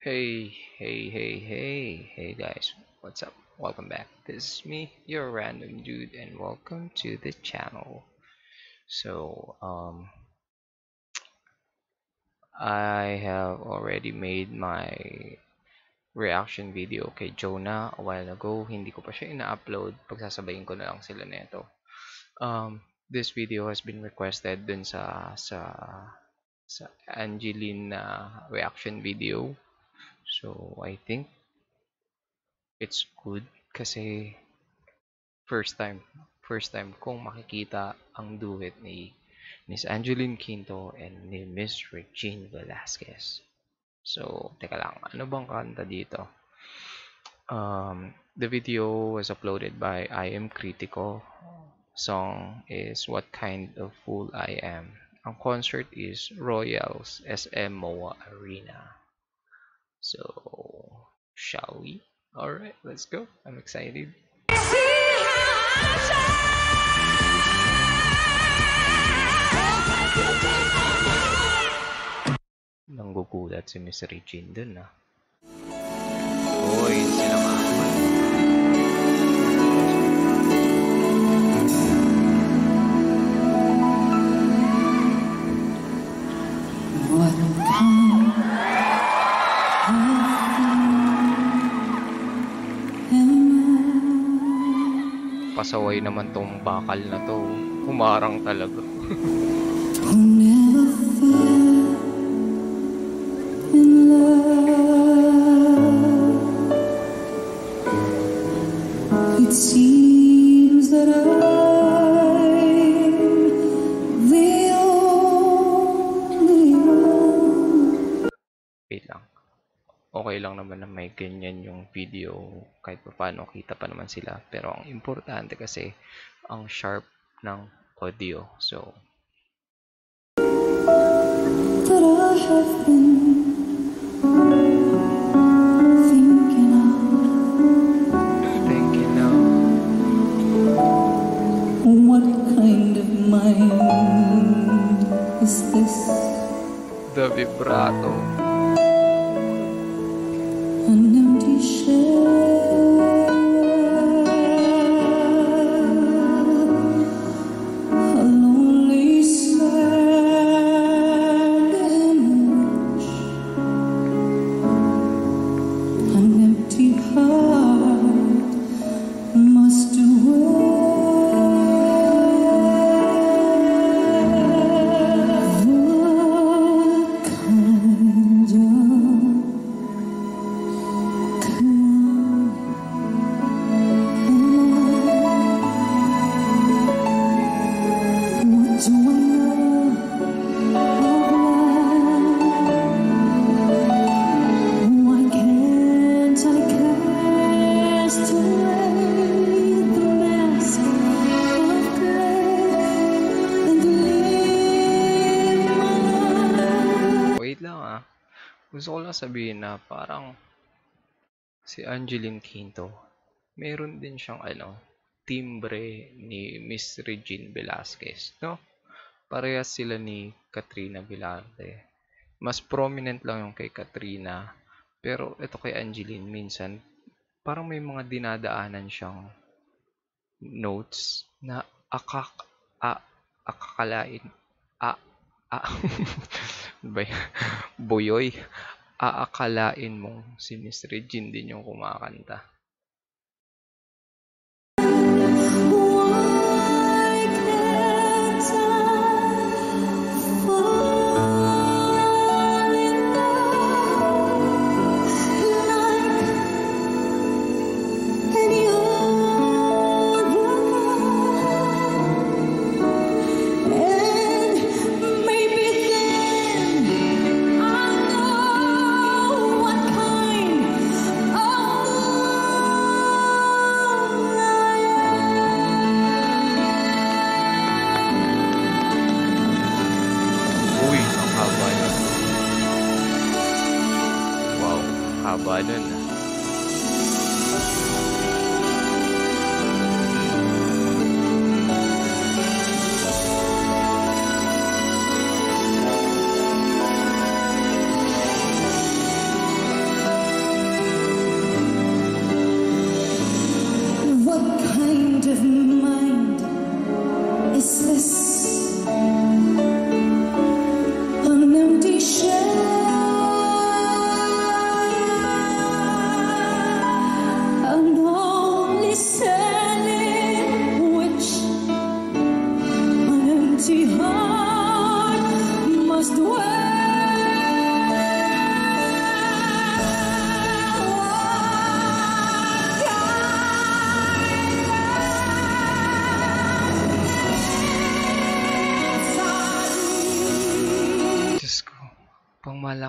Hey guys, what's up? Welcome back. This is me, your random dude, and welcome to the channel. So, I have already made my reaction video kay Jonah a while ago. Hindi ko pa siya ina-upload. Pagsasabayin ko na lang sila nito. This video has been requested dun sa Angeline reaction video. So, I think it's good kasi first time kong makikita ang duet ni Miss Angeline Quinto and ni Miss Regine Velasquez. So, teka lang, ano bang kanta dito? The video was uploaded by I Am Critical. Song is What Kind of Fool I Am. Ang concert is Royals SM MOA Arena. So, shall we? Alright, let's go. I'm excited. Nanggugulat si Miss Regine dun Uy, sila Ahmad. Pasaway naman tong bakal na to. Humarang talaga. It seems that I'm the only one. Wait lang. Okay lang naman na may ganyan yung video kahit pa paano kita pa naman sila. Pero ang importante kasi ang sharp ng audio. So, that I have been thinking of what kind of mind is this? the vibrato. An empty shell, a lonely sad image, an empty heart must dwell. Gusto ko lang sabihin na parang si Angeline Quinto, meron din siyang timbre ni Miss Regine Velasquez, no? Parehas sila ni Katrina Vilarte. Mas prominent lang yung kay Katrina, pero ito kay Angeline minsan parang may mga dinadaanan siyang notes na akakalain Boyoy, aakalain mong si Miss Regine din yung kumakanta. Haba nun.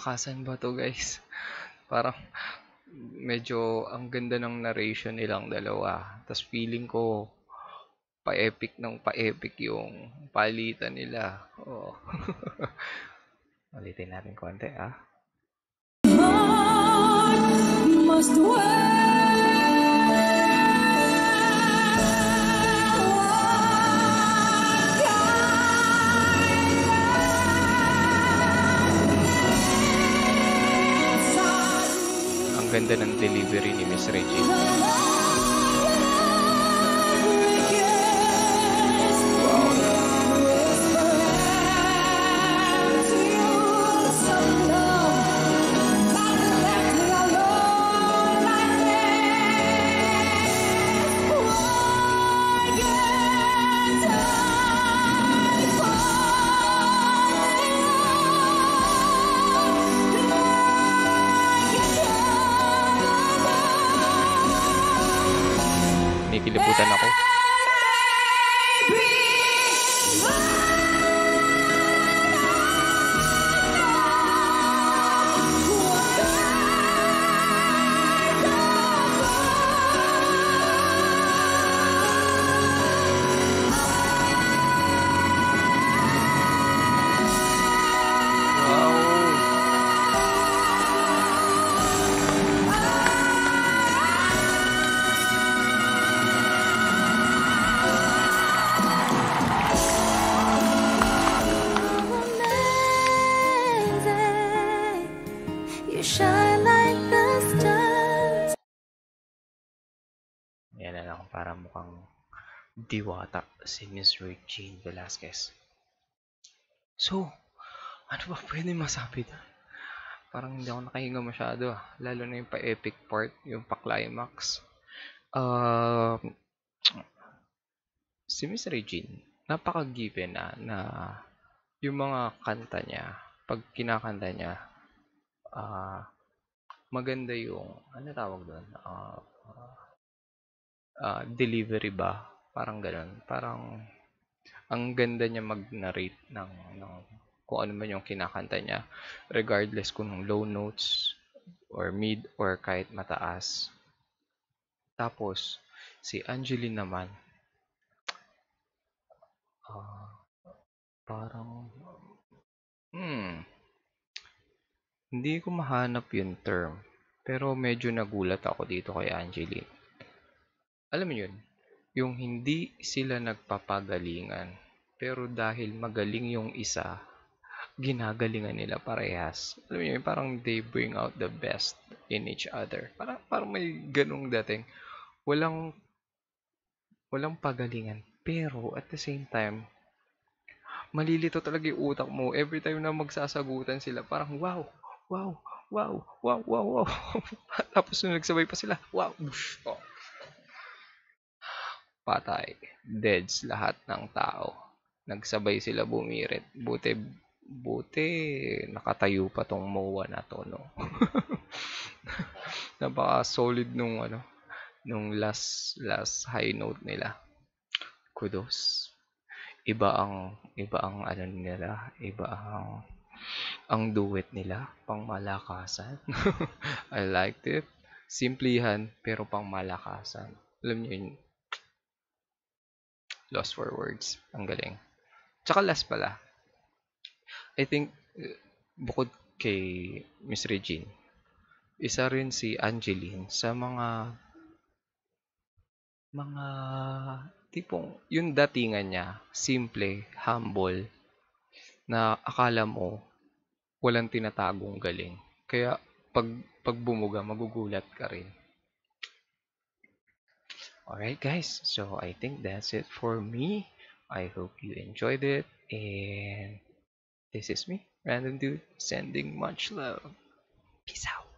malakasan ba to, guys? Parang medyo ang ganda ng narration nilang dalawa. Tas feeling ko pa-epic ng pa-epic yung palitan nila. Oh. Ulitin natin konti, ah. Must Ang ganda ng delivery ni Miss Regine. Kinikilabutan ako. You shine like the stars. Yan na lang, para mukhang diwata si Miss Regine Velasquez. So, ano ba pwede masabi doon? Parang hindi ako nakahinga masyado, ah. Lalo na yung pa-epic part, yung pa-climax. Si Miss Regine, napaka-given na yung mga kanta niya, pag kinakanta niya, maganda yung, ano tawag doon? Delivery ba? Parang ganun. Parang, ang ganda niya mag-narrate ng kung ano man yung kinakanta niya. Regardless kung low notes, or mid, or kahit mataas. Tapos, si Angeline naman, parang, hindi ko mahanap yung term. Pero medyo nagulat ako dito kay Angeline. Alam mo yun, yung hindi sila nagpapagalingan. Pero dahil magaling yung isa, ginagalingan nila parehas. Alam mo yun, parang they bring out the best in each other. Parang may ganung dating. Walang pagalingan. Pero at the same time, malilito talaga yung utak mo. Every time na magsasagutan sila, parang wow, wow, wow, wow, wow, wow. Tapos nung nagsabay pa sila, wow, bush, oh. Patay. Deads lahat ng tao. Nagsabay sila bumirit. Buti nakatayo pa tong MOA na to, no? Napaka solid nung last high note nila. Kudos. Iba ang ano nila, iba ang duet nila, pang malakasan. I liked it. Simplihan pero pang malakasan. Alam niyo yun, lost for words. Ang galing. Tsaka last pala, I think, bukod kay Miss Regine, isa rin si Angeline sa mga tipong yung datingan niya, simple, humble, na akala mo walang tinatagong galing. Kaya pag bumuga, magugulat ka rin. Alright guys, so I think that's it for me. I hope you enjoyed it, and this is me, Random Dude, sending much love. Peace out.